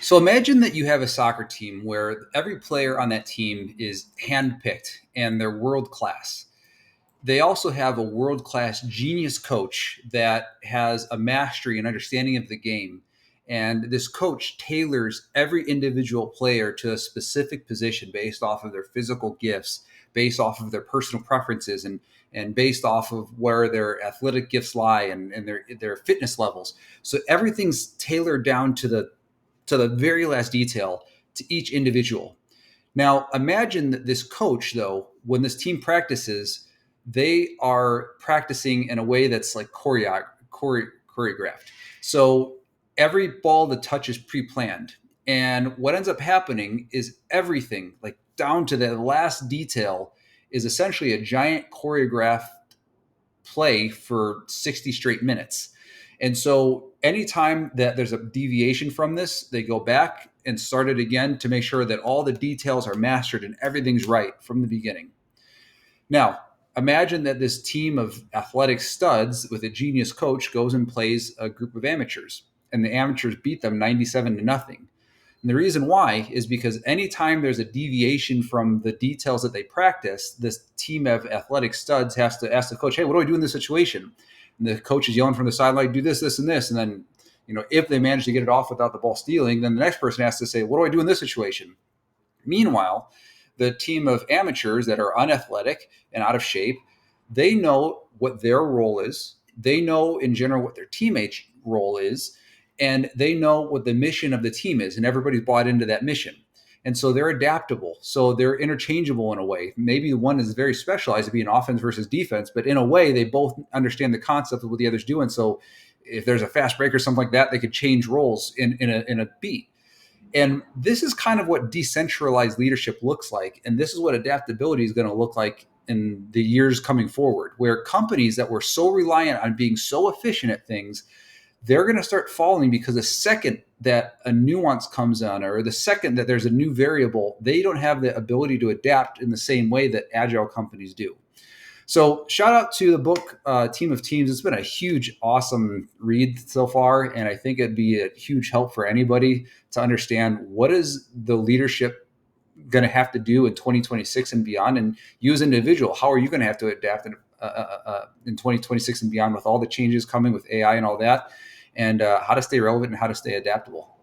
So imagine that you have a soccer team where every player on that team is handpicked and they're world class. They also have a world class genius coach that has a mastery and understanding of the game. And this coach tailors every individual player to a specific position based off of their physical gifts, based off of their personal preferences, and based off of where their athletic gifts lie and their fitness levels. So everything's tailored down to the very last detail to each individual. Now, imagine that this coach, though, when this team practices, they are practicing in a way that's like choreographed. So every ball that touches pre-planned. And what ends up happening is everything, like down to the last detail, is essentially a giant choreographed play for 60 straight minutes. And so anytime that there's a deviation from this, they go back and start it again to make sure that all the details are mastered and everything's right from the beginning. Now, imagine that this team of athletic studs with a genius coach goes and plays a group of amateurs, and the amateurs beat them 97 to nothing. And the reason why is because anytime there's a deviation from the details that they practice, this team of athletic studs has to ask the coach, hey, what do I do in this situation? And the coach is yelling from the sideline, do this, this, and this. And then, if they manage to get it off without the ball stealing, then the next person has to say, what do I do in this situation? Meanwhile, the team of amateurs that are unathletic and out of shape, they know what their role is. They know in general what their teammate's role is, and they know what the mission of the team is, and everybody's bought into that mission. And so they're adaptable. So they're interchangeable in a way. Maybe one is very specialized to be an offense versus defense, but in a way, they both understand the concept of what the other's doing. So if there's a fast break or something like that, they could change roles in a beat. And this is kind of what decentralized leadership looks like. And this is what adaptability is going to look like in the years coming forward, where companies that were so reliant on being so efficient at things, they're going to start falling because the second that a nuance comes on, or the second that there's a new variable, they don't have the ability to adapt in the same way that agile companies do. So shout out to the book Team of Teams. It's been a huge, awesome read so far. And I think it'd be a huge help for anybody to understand what is the leadership going to have to do in 2026 and beyond. And you as an individual, how are you going to have to adapt in 2026 and beyond with all the changes coming with AI and all that, and how to stay relevant and how to stay adaptable.